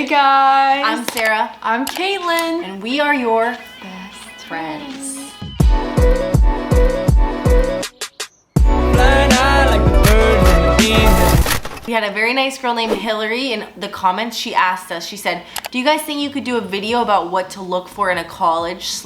Hey guys! I'm Sarah. I'm Kaitlyn. And we are your best friends. We had a very nice girl named Hillary in the comments. She asked us, she said, do you guys think you could do a video about what to look for in a college /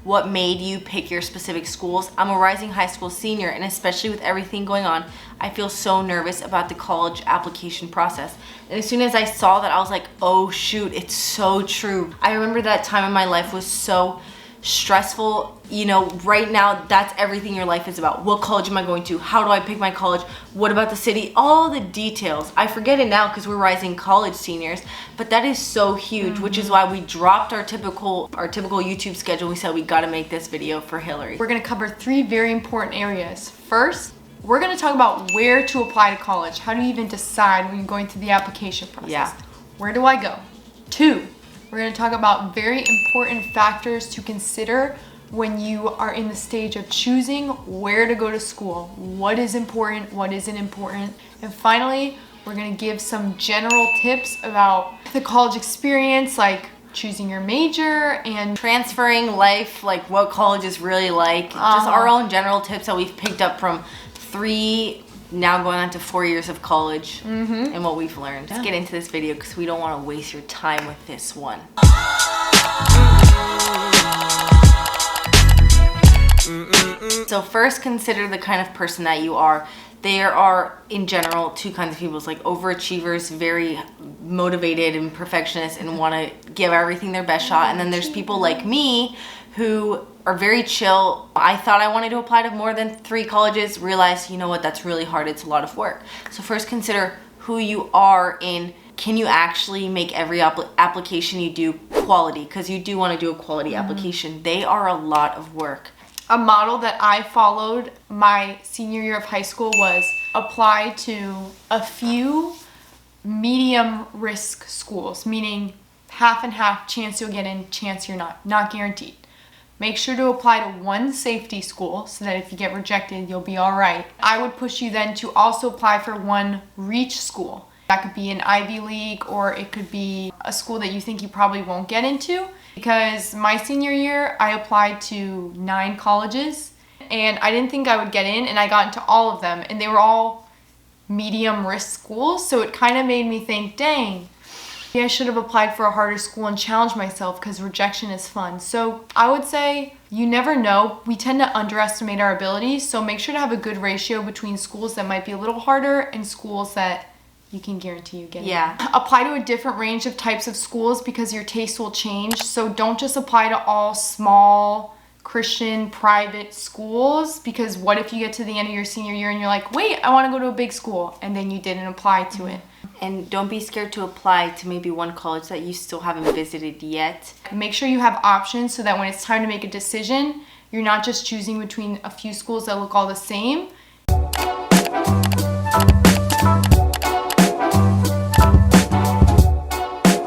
what made you pick your specific schools? I'm a rising high school senior, and especially with everything going on, I feel so nervous about the college application process. And as soon as I saw that, I was like, oh shoot, it's so true. I remember that time in my life was so stressful. You know, right now, that's everything your life is about. What college am I going to? How do I pick my college? What about the city? All the details. I forget it now because we're rising college seniors, but that is so huge, which is why we dropped our typical YouTube schedule. We said we got to make this video for Hillary. We're going to cover 3 very important areas. First, we're going to talk about where to apply to college. How do you even decide when you're going through the application process? Yeah. Where do I go? 2, we're going to talk about very important factors to consider when you are in the stage of choosing where to go to school. What is important, what isn't important. And finally, we're going to give some general tips about the college experience, like choosing your major and transferring life, like what college is really like. Just our own general tips that we've picked up from 3, now going on to 4 years of college, and what we've learned. Let's get into this video because we don't want to waste your time with this one. So first, consider the kind of person that you are. There are, in general, 2 kinds of people. It's like overachievers, very motivated and perfectionists and want to give everything their best shot. And then there's people like me who are very chill. I thought I wanted to apply to more than 3 colleges, realized, you know what, that's really hard. It's a lot of work. So first, consider who you are in. Can you actually make every application you do quality? Because you do want to do a quality application. They are a lot of work. A model that I followed my senior year of high school was apply to a few medium risk schools, meaning half and half, chance you'll get in, chance you're not guaranteed. Make sure to apply to 1 safety school so that if you get rejected, you'll be all right. I would push you then to also apply for 1 reach school. That could be an Ivy League, or it could be a school that you think you probably won't get into. Because my senior year, I applied to 9 colleges, and I didn't think I would get in, and I got into all of them, and they were all medium risk schools, so it kind of made me think, dang, maybe I should have applied for a harder school and challenged myself, because rejection is fun. So I would say you never know. We tend to underestimate our abilities, so make sure to have a good ratio between schools that might be a little harder and schools that you can guarantee you get in. Apply to a different range of types of schools because your taste will change. So don't just apply to all small Christian private schools, because what if you get to the end of your senior year and you're like, wait, I want to go to a big school, and then you didn't apply to it. And don't be scared to apply to maybe 1 college that you still haven't visited yet. Make sure you have options so that when it's time to make a decision, you're not just choosing between a few schools that look all the same.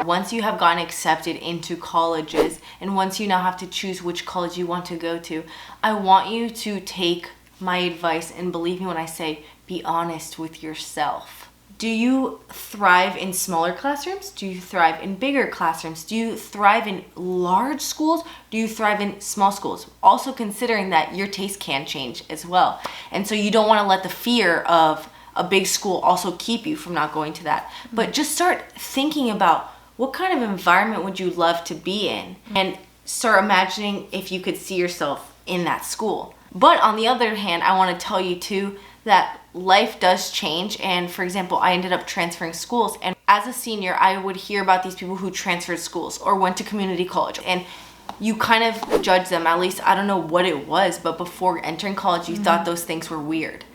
Once you have gotten accepted into colleges, and once you now have to choose which college you want to go to, I want you to take my advice and believe me when I say, be honest with yourself. Do you thrive in smaller classrooms? Do you thrive in bigger classrooms? Do you thrive in large schools? Do you thrive in small schools? Also considering that your taste can change as well. And so you don't want to let the fear of a big school also keep you from not going to that. But just start thinking about, what kind of environment would you love to be in? And start imagining if you could see yourself in that school. But on the other hand, I want to tell you too that life does change. And for example, I ended up transferring schools. And as a senior, I would hear about these people who transferred schools or went to community college. And you kind of judge them, at least I don't know what it was, but before entering college, you thought those things were weird.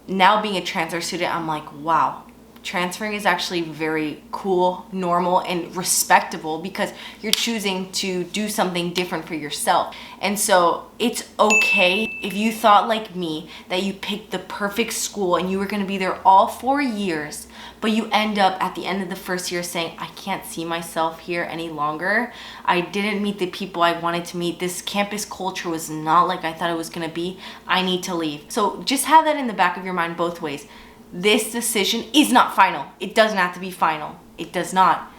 Now being a transfer student, I'm like, wow. Transferring is actually very cool, normal, and respectable because you're choosing to do something different for yourself. And so it's okay if you thought like me that you picked the perfect school and you were going to be there all 4 years, but you end up at the end of the first year saying, I can't see myself here any longer. I didn't meet the people I wanted to meet. This campus culture was not like I thought it was going to be. I need to leave. So just have that in the back of your mind both ways. This decision is not final. It doesn't have to be final. It does not.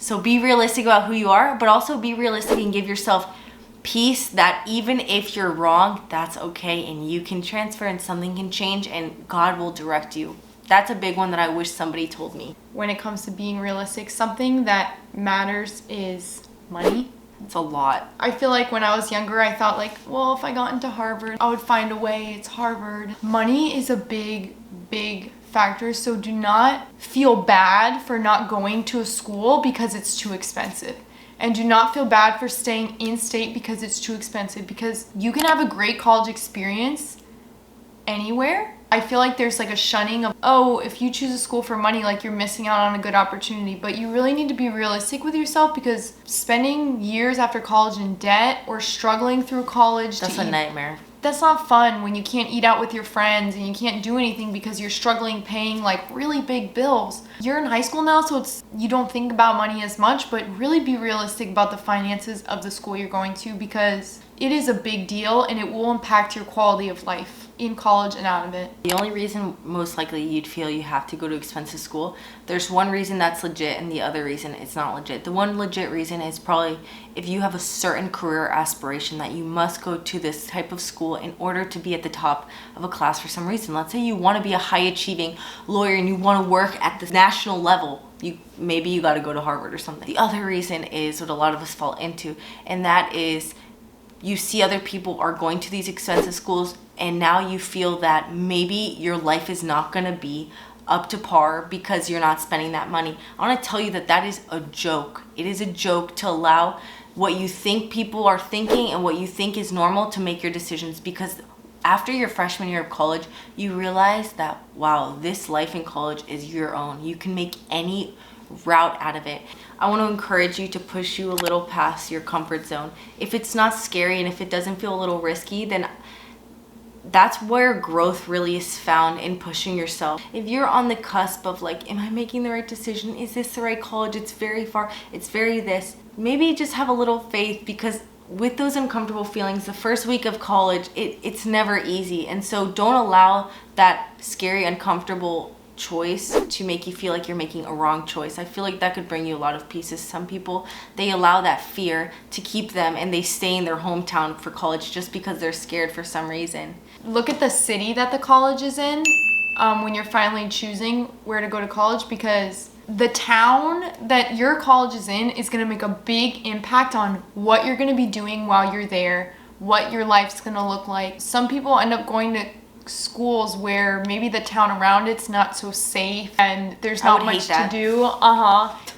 So be realistic about who you are, but also be realistic and give yourself peace that even if you're wrong, that's okay, and you can transfer and something can change and God will direct you. That's a big one that I wish somebody told me. When it comes to being realistic, something that matters is money. It's a lot. I feel like when I was younger, I thought like, well, if I got into Harvard, I would find a way. It's Harvard. Money is a big, big factor. So do not feel bad for not going to a school because it's too expensive. And do not feel bad for staying in state because it's too expensive, because you can have a great college experience anywhere. I feel like there's like a shunning of, oh, if you choose a school for money, like you're missing out on a good opportunity. But you really need to be realistic with yourself, because spending years after college in debt or struggling through college, that's a nightmare. That's not fun when you can't eat out with your friends and you can't do anything because you're struggling paying like really big bills. You're in high school now, so you don't think about money as much, but really be realistic about the finances of the school you're going to, because it is a big deal and it will impact your quality of life in college and out of it. The only reason most likely you'd feel you have to go to expensive school, there's one reason that's legit and the other reason it's not legit. The one legit reason is probably if you have a certain career aspiration that you must go to this type of school in order to be at the top of a class for some reason. Let's say you want to be a high achieving lawyer and you want to work at the national level. Maybe you got to go to Harvard or something. The other reason is what a lot of us fall into, and that is you see other people are going to these expensive schools and now you feel that maybe your life is not going to be up to par because you're not spending that money. I want to tell you that that is a joke. It is a joke to allow what you think people are thinking and what you think is normal to make your decisions, because after your freshman year of college, you realize that, wow, this life in college is your own. You can make any route out of it. I want to encourage you to push you a little past your comfort zone. If it's not scary and if it doesn't feel a little risky, then that's where growth really is found, in pushing yourself. If you're on the cusp of like, am I making the right decision? Is this the right college? It's very far. It's very this. Maybe just have a little faith, because with those uncomfortable feelings, the first week of college, it's never easy. And so don't allow that scary, uncomfortable choice to make you feel like you're making a wrong choice. I feel like that could bring you a lot of pieces. Some people, they allow that fear to keep them and they stay in their hometown for college just because they're scared for some reason. Look at the city that the college is in when you're finally choosing where to go to college, because the town that your college is in is going to make a big impact on what you're going to be doing while you're there, what your life's going to look like. Some people end up going to schools where maybe the town around it's not so safe and there's not much to do.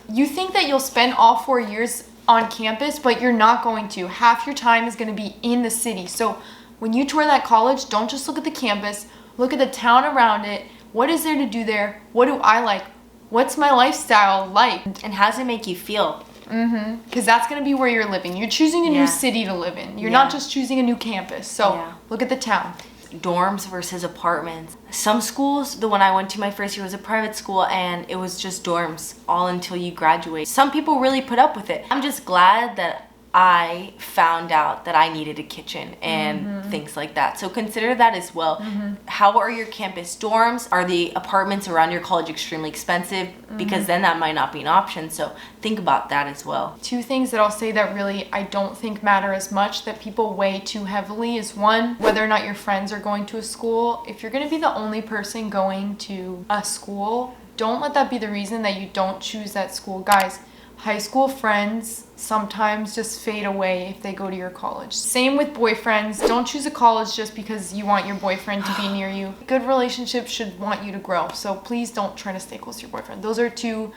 You think that you'll spend all 4 years on campus, but you're not going to. Half your time is going to be in the city. So when you tour that college, don't just look at the campus, look at the town around it. What is there to do there? What do I like? What's my lifestyle like? And how does it make you feel? Because that's going to be where you're living. You're choosing a new city to live in. You're not just choosing a new campus. So look at the town. Dorms versus apartments. Some schools, the one I went to my first year was a private school and it was just dorms all until you graduate. Some people really put up with it. I'm just glad that I found out that I needed a kitchen and things like that. So consider that as well. How are your campus dorms? Are the apartments around your college extremely expensive? Because then that might not be an option. So think about that as well. 2 things that I'll say that really I don't think matter as much, that people weigh too heavily, is one, whether or not your friends are going to a school. If you're going to be the only person going to a school, don't let that be the reason that you don't choose that school. Guys, high school friends sometimes just fade away if they go to your college. Same with boyfriends. Don't choose a college just because you want your boyfriend to be near you. Good relationships should want you to grow. So please don't try to stay close to your boyfriend. Those are 2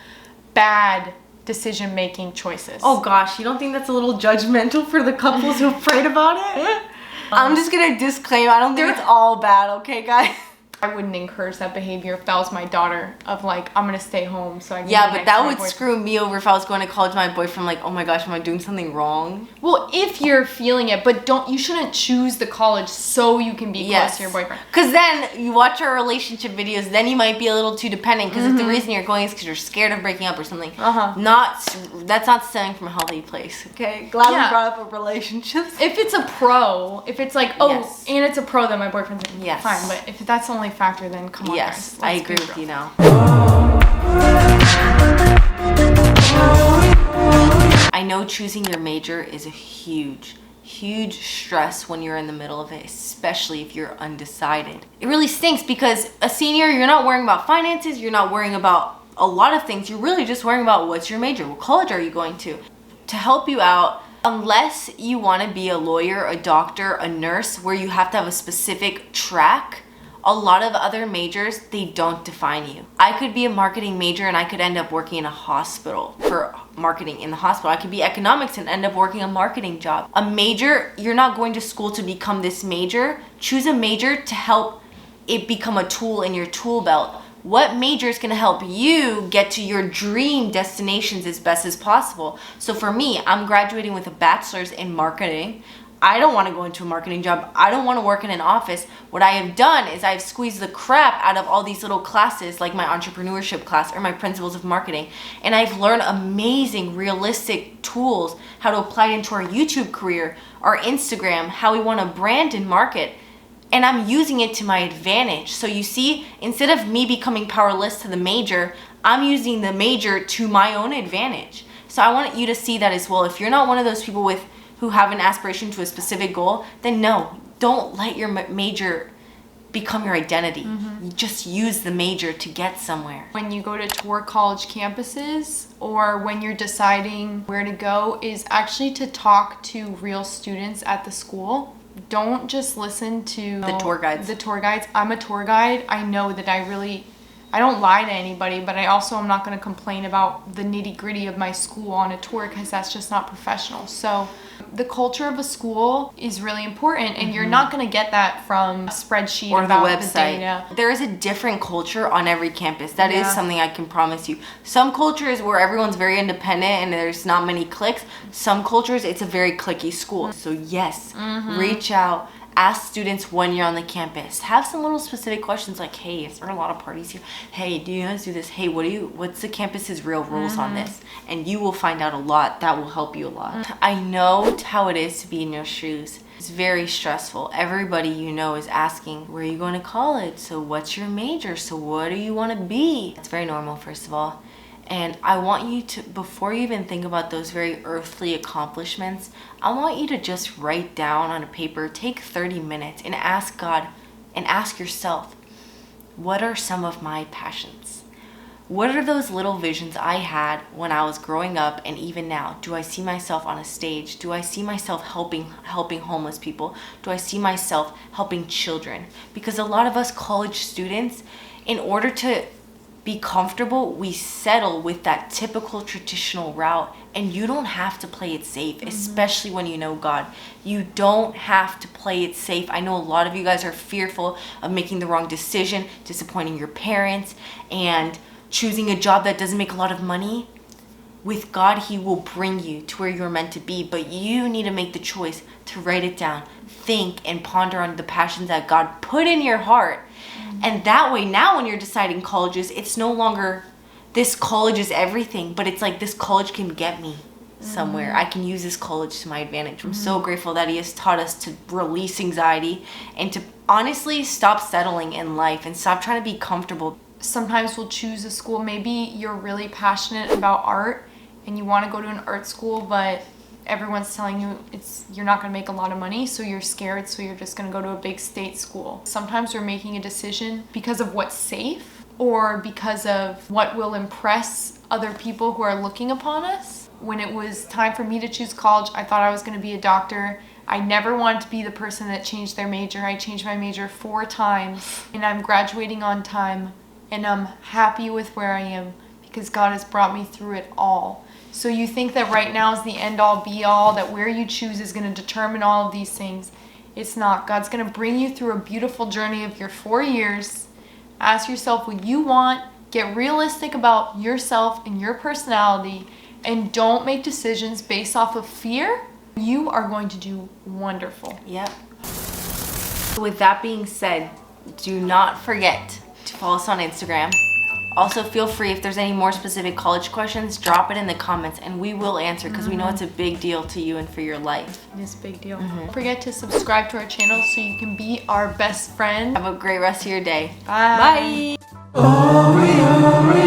bad decision-making choices. Oh gosh, you don't think that's a little judgmental for the couples who prayed about it? I'm just gonna disclaim, I don't think it's all bad, okay guys? I wouldn't encourage that behavior if that was my daughter, of like, I'm gonna stay home so I can but that would screw me over if I was going to college with my boyfriend, like, oh my gosh, am I doing something wrong? Well, if you're feeling it, but you shouldn't choose the college so you can be close to your boyfriend. Because then you watch our relationship videos, then you might be a little too dependent, because if the reason you're going is because you're scared of breaking up or something. That's not stemming from a healthy place, okay? Glad we brought up relationships. If it's a pro, if it's like, and it's a pro that my boyfriend's in, fine. But if that's the only factor, then come on, guys. I agree with you now. know choosing your major is a huge stress when you're in the middle of it, especially if you're undecided. It really stinks because a senior, you're not worrying about finances, you're not worrying about a lot of things. You're really just worrying about what's your major, what college are you going to. To help you out, unless you want to be a lawyer, a doctor, a nurse, where you have to have a specific track, a lot of other majors, they don't define you. I could be a marketing major and I could end up working in a hospital for marketing in the hospital. I could be economics and end up working a marketing job. A major, you're not going to school to become this major. Choose a major to help it become a tool in your tool belt. What major is going to help you get to your dream destinations as best as possible? So for me, I'm graduating with a bachelor's in marketing. I don't want to go into a marketing job. I don't want to work in an office. What I have done is I've squeezed the crap out of all these little classes, like my entrepreneurship class or my principles of marketing. And I've learned amazing, realistic tools, how to apply it into our YouTube career, our Instagram, how we want to brand and market. And I'm using it to my advantage. So you see, instead of me becoming powerless to the major, I'm using the major to my own advantage. So I want you to see that as well. If you're not one of those people who have an aspiration to a specific goal, then no, don't let your major become your identity. You just use the major to get somewhere. When you go to tour college campuses or when you're deciding where to go, is actually to talk to real students at the school. Don't just listen to the tour guides. I'm a tour guide. I know that I don't lie to anybody, but I also am not going to complain about the nitty-gritty of my school on a tour because that's just not professional. So the culture of a school is really important, and you're not going to get that from a spreadsheet or about the website. The data. There is a different culture on every campus. That is something I can promise you. Some cultures where everyone's very independent and there's not many cliques. Some cultures, it's a very cliquey school. So yes, reach out. Ask students when you're on the campus. Have some little specific questions like, hey, is there a lot of parties here? Hey, do you guys do this? Hey, what's the campus's real rules on this? And you will find out a lot. That will help you a lot. I know how it is to be in your shoes. It's very stressful. Everybody you know is asking, where are you going to college? So what's your major? So what do you want to be? It's very normal, first of all. And I want you to, before you even think about those very earthly accomplishments, I want you to just write down on a paper, take 30 minutes and ask God and ask yourself, what are some of my passions? What are those little visions I had when I was growing up and even now? Do I see myself on a stage? Do I see myself helping homeless people? Do I see myself helping children? Because a lot of us college students, in order to be comfortable, we settle with that typical traditional route, and you don't have to play it safe, especially when you know God. You don't have to play it safe. I know a lot of you guys are fearful of making the wrong decision, disappointing your parents, and choosing a job that doesn't make a lot of money. With God, He will bring you to where you're meant to be, but you need to make the choice to write it down, think, and ponder on the passions that God put in your heart. And that way, now when you're deciding colleges, it's no longer this college is everything, but it's like this college can get me somewhere. I can use this college to my advantage. I'm so grateful that He has taught us to release anxiety and to honestly stop settling in life and stop trying to be comfortable. Sometimes we'll choose a school. Maybe you're really passionate about art and you want to go to an art school, but everyone's telling you you're not going to make a lot of money, so you're scared, so you're just going to go to a big state school. Sometimes we're making a decision because of what's safe or because of what will impress other people who are looking upon us. When it was time for me to choose college, I thought I was going to be a doctor. I never wanted to be the person that changed their major. I changed my major 4 times, and I'm graduating on time, and I'm happy with where I am because God has brought me through it all. So you think that right now is the end all be all, that where you choose is going to determine all of these things. It's not. God's going to bring you through a beautiful journey of your 4 years. Ask yourself what you want. Get realistic about yourself and your personality, and don't make decisions based off of fear. You are going to do wonderful. Yep. With that being said, do not forget to follow us on Instagram. Also, feel free, if there's any more specific college questions, drop it in the comments and we will answer because we know it's a big deal to you and for your life. It's a big deal. Don't forget to subscribe to our channel so you can be our best friend. Have a great rest of your day. Bye. Bye.